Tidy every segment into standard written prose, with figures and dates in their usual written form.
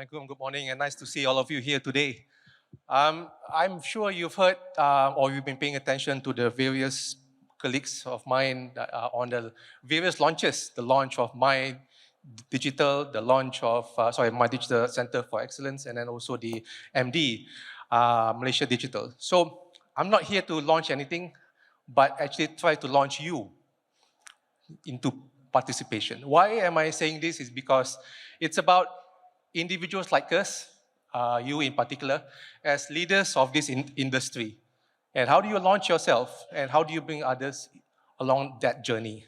Assalamualaikum, good morning, and nice to see all of you here today. I'm sure you've heard or you've been paying attention to the various colleagues of mine on the various launches, the launch of My Digital, the launch of, My Digital Center for Excellence, and then also the MD, Malaysia Digital. So I'm not here to launch anything, but actually try to launch you into participation. Why am I saying this? Is because it's about individuals like us, you in particular, as leaders of this industry. And how do you launch yourself and how do you bring others along that journey?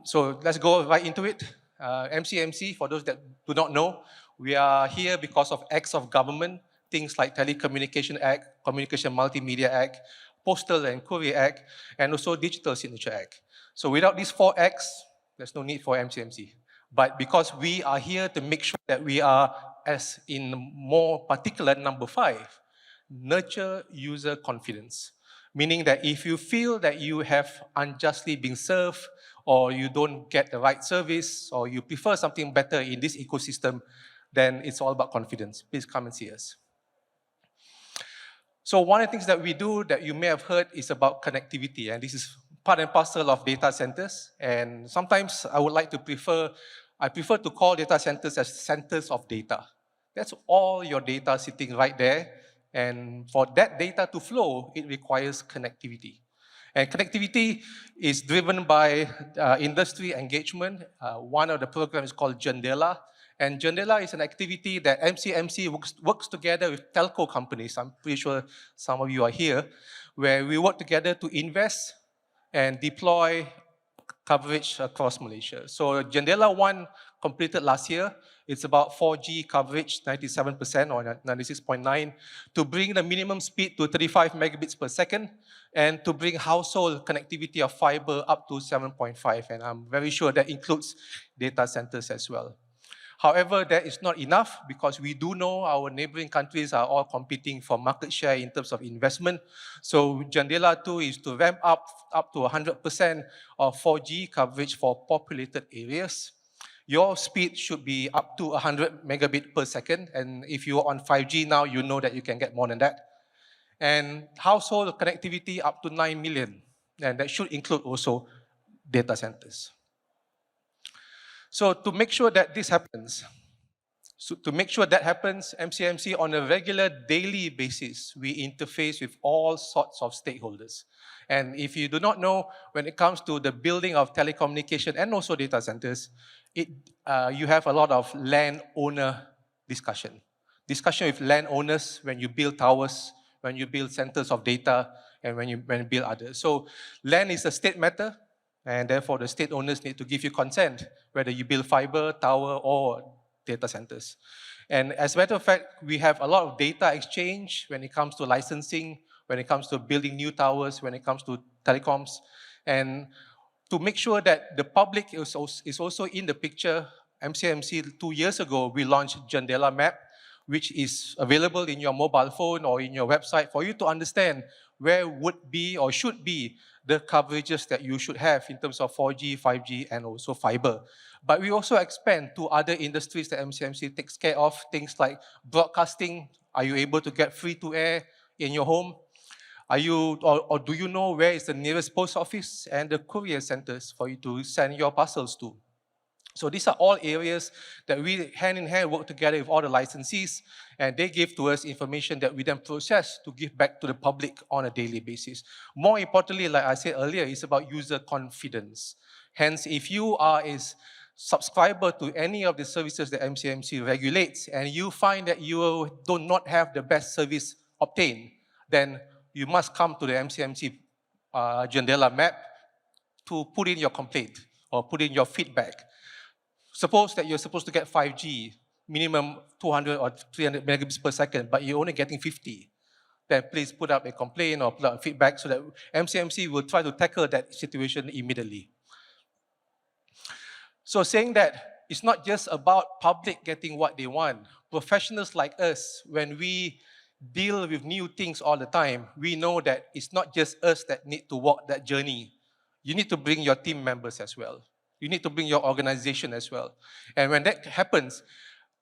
So let's go right into it. MCMC, for those that do not know, we are here because of acts of government, things like Telecommunication Act, Communication Multimedia Act, Postal and Courier Act, and also Digital Signature Act. So without these 4 acts, there's no need for MCMC. But because we are here to make sure that we are, as in more particular, number 5, nurture user confidence. Meaning that if you feel that you have unjustly been served, or you don't get the right service, or you prefer something better in this ecosystem, then it's all about confidence. Please come and see us. So one of the things that we do that you may have heard is about connectivity, and this is part and parcel of data centers. And sometimes I would like to prefer to call data centers as centers of data. That's all your data sitting right there. And for that data to flow, it requires connectivity. And connectivity is driven by industry engagement. One of the programs is called Jendela. And Jendela is an activity that MCMC works together with telco companies. I'm pretty sure some of you are here, where we work together to invest and deploy coverage across Malaysia. So Jendela 1 completed last year. It's about 4G coverage, 97% or 96.9, to bring the minimum speed to 35 megabits per second, and to bring household connectivity of fiber up to 7.5. And I'm very sure that includes data centers as well. However, that is not enough, because we do know our neighboring countries are all competing for market share in terms of investment. So Jendela 2 is to ramp up to 100% of 4G coverage for populated areas. Your speed should be up to 100 megabit per second. And if you're on 5G now, you know that you can get more than that. And household connectivity up to 9 million. And that should include also data centers. So to make sure that this happens, MCMC on a regular daily basis, we interface with all sorts of stakeholders. And if you do not know, when it comes to the building of telecommunication and also data centers, you have a lot of landowner discussion. Discussion with landowners when you build towers, when you build centers of data, and when you build others. So land is a state matter, and therefore the state owners need to give you consent, whether you build fiber, tower, or data centers. And as a matter of fact, we have a lot of data exchange when it comes to licensing, when it comes to building new towers, when it comes to telecoms. And to make sure that the public is also in the picture, MCMC 2 years ago, we launched Jendela Map, which is available in your mobile phone or in your website for you to understand where would be or should be the coverages that you should have in terms of 4G, 5G, and also fiber. But we also expand to other industries that MCMC takes care of, things like broadcasting. Are you able to get free-to-air in your home? Are you, or do you know where is the nearest post office and the courier centers for you to send your parcels to? So these are all areas that we hand in hand work together with all the licensees, and they give to us information that we then process to give back to the public on a daily basis. More importantly, like I said earlier, it's about user confidence. Hence, if you are a subscriber to any of the services that MCMC regulates, and you find that you do not have the best service obtained, then you must come to the MCMC Jendela Map to put in your complaint or put in your feedback. Suppose that you're supposed to get 5G, minimum 200 or 300 megabits per second, but you're only getting 50. Then please put up a complaint or put up feedback so that MCMC will try to tackle that situation immediately. So saying that, it's not just about public getting what they want. Professionals like us, when we deal with new things all the time, we know that it's not just us that need to walk that journey. You need to bring your team members as well. You need to bring your organization as well. And when that happens,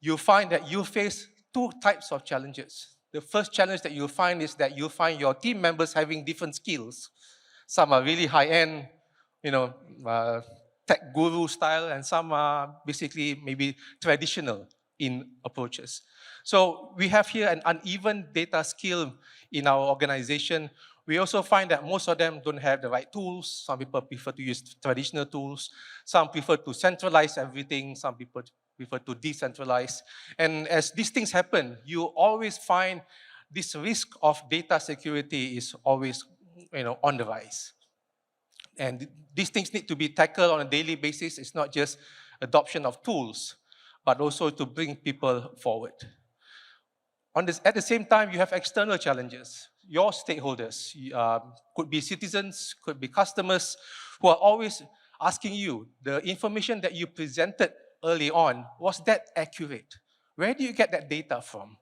you'll find that you face two types of challenges. The first challenge that you'll find is that you'll find your team members having different skills. Some are really high-end, you know, tech guru style, and some are basically maybe traditional in approaches. So we have here an uneven data skill in our organization. We also find that most of them don't have the right tools. Some people prefer to use traditional tools. Some prefer to centralize everything. Some people prefer to decentralize. And as these things happen, you always find this risk of data security is always, on the rise. And these things need to be tackled on a daily basis. It's not just adoption of tools, but also to bring people forward. At the same time, you have external challenges. Your stakeholders could be citizens, could be customers, who are always asking you, the information that you presented early on, was that accurate? Where do you get that data from?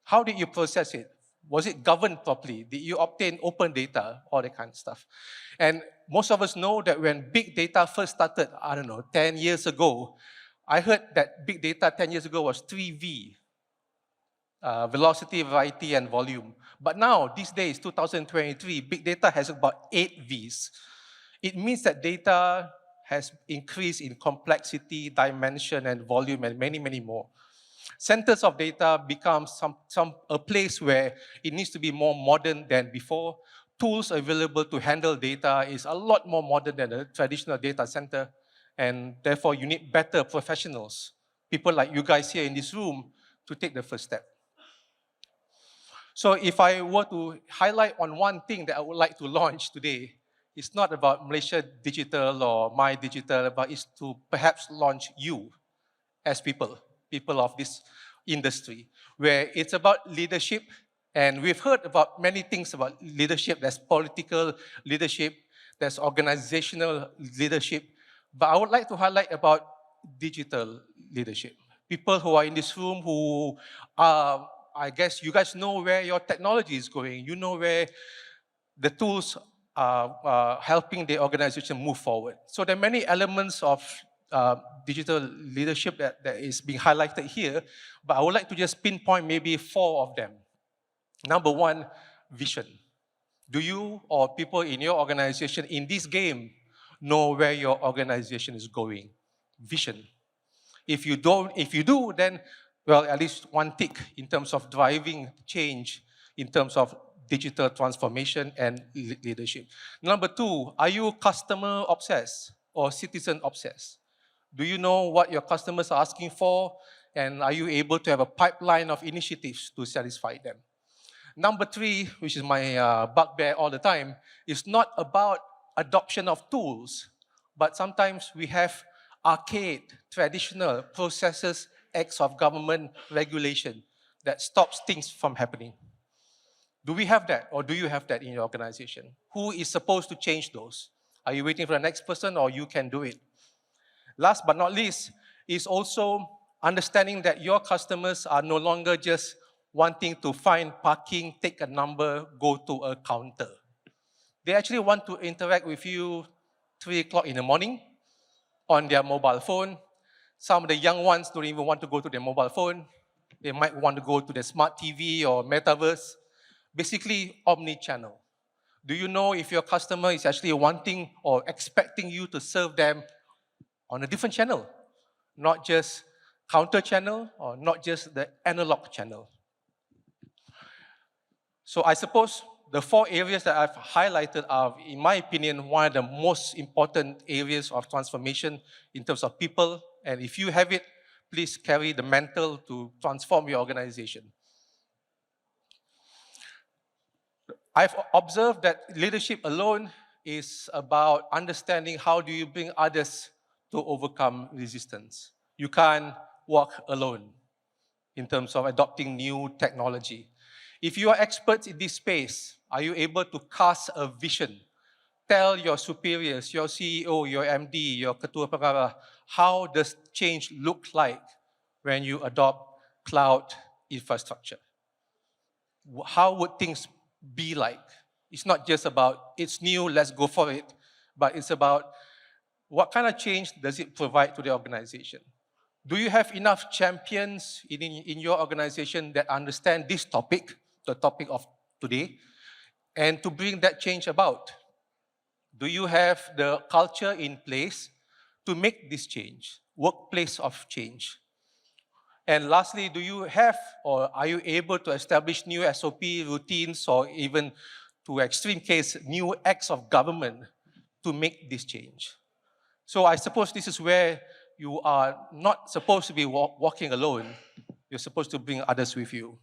How did you process it? Was it governed properly? Did you obtain open data? All that kind of stuff. And most of us know that when big data first started, 10 years ago, I heard that big data 10 years ago was 3V. Velocity, variety, and volume. But now, these days, 2023, big data has about 8 Vs. It means that data has increased in complexity, dimension, and volume, and many, many more. Centers of data become a place where it needs to be more modern than before. Tools available to handle data is a lot more modern than a traditional data center, and therefore you need better professionals, people like you guys here in this room, to take the first step. So if I were to highlight on one thing that I would like to launch today, it's not about Malaysia Digital or My Digital, but it's to perhaps launch you as people of this industry, where it's about leadership. And we've heard about many things about leadership. There's political leadership, there's organizational leadership, but I would like to highlight about digital leadership. People who are in this room who are, I guess you guys know where your technology is going. You know where the tools are helping the organization move forward. So there are many elements of digital leadership that is being highlighted here, but I would like to just pinpoint maybe 4 of them. Number 1, vision. Do you or people in your organization in this game know where your organization is going? Vision. If you do, then, well, at least one tick in terms of driving change, in terms of digital transformation and leadership. Number 2, are you customer obsessed or citizen obsessed? Do you know what your customers are asking for? And are you able to have a pipeline of initiatives to satisfy them? Number 3, which is my bugbear all the time, is not about adoption of tools, but sometimes we have archaic, traditional processes, acts of government regulation that stops things from happening. Do we have that, or do you have that in your organization? Who is supposed to change those? Are you waiting for the next person, or you can do it? Last but not least is also understanding that your customers are no longer just wanting to find parking, take a number, go to a counter. They actually want to interact with you 3 o'clock in the morning on their mobile phone. Some of the young ones don't even want to go to their mobile phone. They might want to go to the smart TV or metaverse. Basically, omni-channel. Do you know if your customer is actually wanting or expecting you to serve them on a different channel, not just counter channel or not just the analog channel? So I suppose the 4 areas that I've highlighted are, in my opinion, one of the most important areas of transformation in terms of people. And if you have it, please carry the mantle to transform your organization. I've observed that leadership alone is about understanding how do you bring others to overcome resistance. You can't walk alone in terms of adopting new technology. If you are experts in this space, are you able to cast a vision? Tell your superiors, your CEO, your MD, your Ketua Perkara, how does change look like when you adopt cloud infrastructure? How would things be like? It's not just about, it's new, let's go for it, but it's about what kind of change does it provide to the organization? Do you have enough champions in your organization that understand this topic, the topic of today, and to bring that change about? Do you have the culture in place to make this change, workplace of change? And lastly, do you have or are you able to establish new SOP routines or even to extreme case, new acts of government to make this change? So I suppose this is where you are not supposed to be walking alone. You're supposed to bring others with you.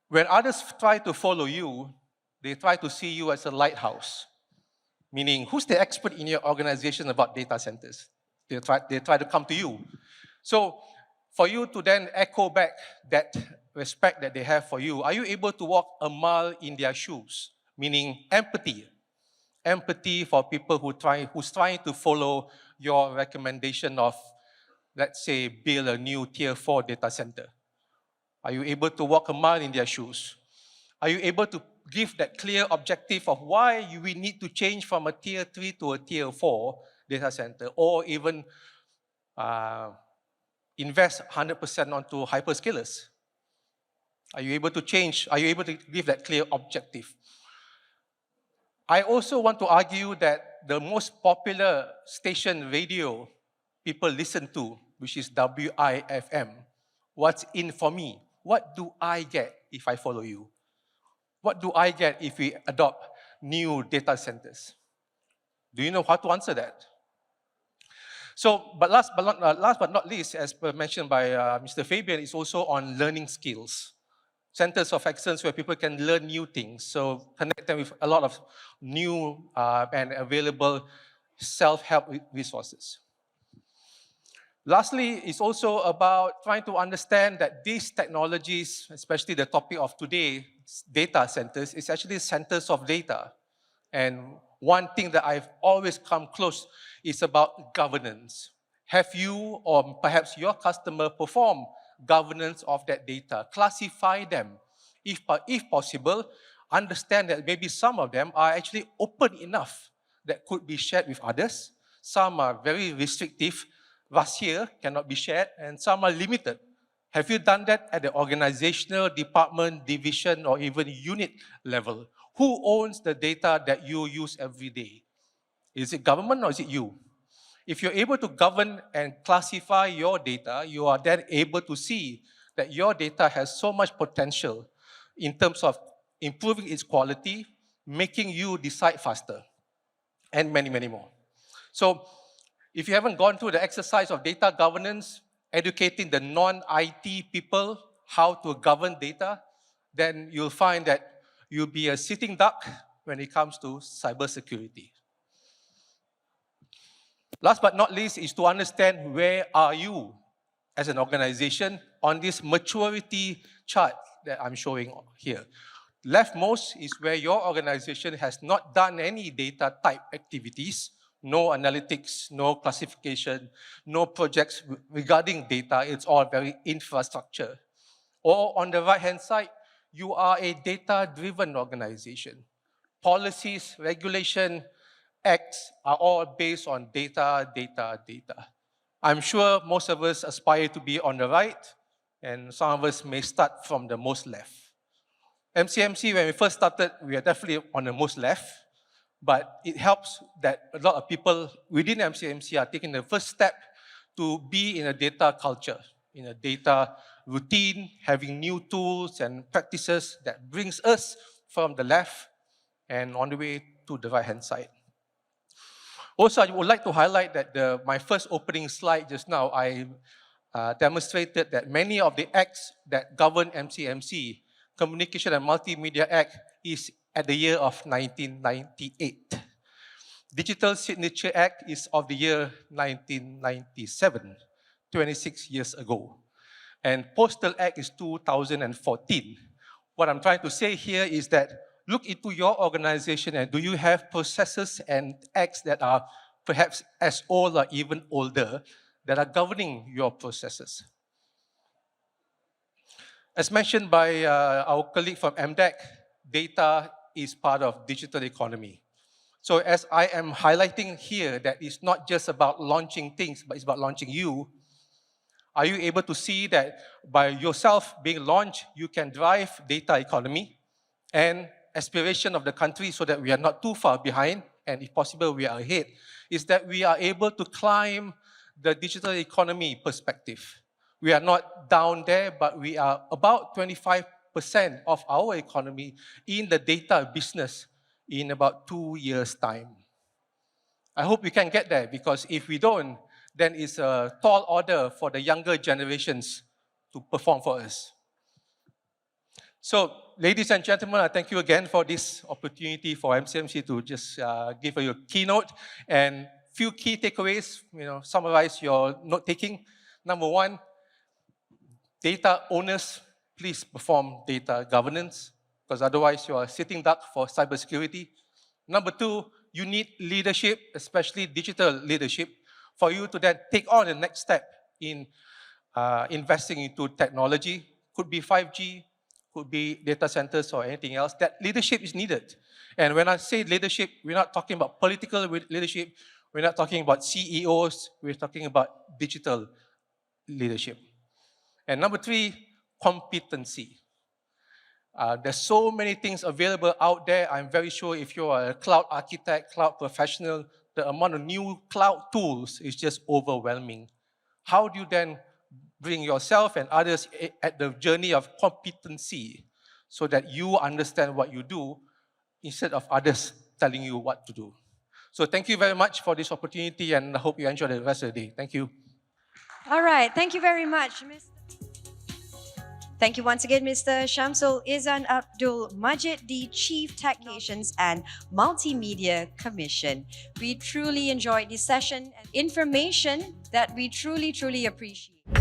When others try to follow you, they try to see you as a lighthouse, meaning who's the expert in your organization about data centers? They try to come to you. So for you to then echo back that respect that they have for you, are you able to walk a mile in their shoes? Meaning empathy. Empathy for people who's trying to follow your recommendation of, let's say, build a new tier 4 data center. Are you able to walk a mile in their shoes? Are you able to give that clear objective of why we need to change from a tier 3 to a tier 4 data center, or even invest 100% onto hyperscalers? Are you able to change? Are you able to give that clear objective? I also want to argue that the most popular station radio people listen to, which is WIFM, what's in for me? What do I get if I follow you? What do I get if we adopt new data centers? Do you know how to answer that? So, but last but not least, as mentioned by Mr. Fabian, is also on learning skills. Centers of excellence where people can learn new things. So connect them with a lot of new and available self-help resources. Lastly, it's also about trying to understand that these technologies, especially the topic of today, data centers, is actually centers of data. And one thing that I've always come close is about governance. Have you or perhaps your customer perform governance of that data? Classify them. If possible, understand that maybe some of them are actually open enough that could be shared with others. Some are very restrictive, rahasia, cannot be shared, and some are limited. Have you done that at the organizational, department, division, or even unit level? Who owns the data that you use every day? Is it government or is it you? If you're able to govern and classify your data, you are then able to see that your data has so much potential in terms of improving its quality, making you decide faster, and many, many more. So if you haven't gone through the exercise of data governance, educating the non-IT people how to govern data, then you'll find that you'll be a sitting duck when it comes to cybersecurity. Last but not least is to understand where are you as an organization on this maturity chart that I'm showing here. Leftmost is where your organization has not done any data type activities, no analytics, no classification, no projects regarding data. It's all very infrastructure. Or on the right-hand side, you are a data-driven organization. Policies, regulation, acts are all based on data, data, data. I'm sure most of us aspire to be on the right, and some of us may start from the most left. MCMC, when we first started, we are definitely on the most left, but it helps that a lot of people within MCMC are taking the first step to be in a data culture, in a data routine, having new tools and practices that brings us from the left and on the way to the right-hand side. Also, I would like to highlight that my first opening slide just now, I demonstrated that many of the acts that govern MCMC, Communication and Multimedia Act, is at the year of 1998. Digital Signature Act is of the year 1997, 26 years ago. And Postal Act is 2014. What I'm trying to say here is that look into your organization and do you have processes and acts that are perhaps as old or even older that are governing your processes. As mentioned by our colleague from MDEC, data is part of digital economy. So as I am highlighting here that it's not just about launching things, but it's about launching you, are you able to see that by yourself being launched, you can drive data economy and aspiration of the country so that we are not too far behind, and if possible, we are ahead, is that we are able to climb the digital economy perspective. We are not down there, but we are about 25% of our economy in the data business in about 2 years' time. I hope we can get there, because if we don't, then it's a tall order for the younger generations to perform for us. So, ladies and gentlemen, I thank you again for this opportunity for MCMC to just give you a keynote and few key takeaways, summarize your note-taking. Number one, data owners, please perform data governance, because otherwise you are sitting duck for cybersecurity. Number two, you need leadership, especially digital leadership, for you to then take on the next step in investing into technology. Could be 5G, could be data centers or anything else. That leadership is needed. And when I say leadership, we're not talking about political leadership, we're not talking about CEOs, we're talking about digital leadership. And number three, competency. There's so many things available out there. I'm very sure if you're a cloud architect, cloud professional, the amount of new cloud tools is just overwhelming. How do you then bring yourself and others at the journey of competency so that you understand what you do instead of others telling you what to do? So thank you very much for this opportunity, and I hope you enjoy the rest of the day. Thank you. All right, thank you very much, Mr. Thank you once again, Mr. Shamsul Izhan Abdul Majid, the Chief Technicians and Multimedia Commission. We truly enjoyed this session and information that we truly appreciate.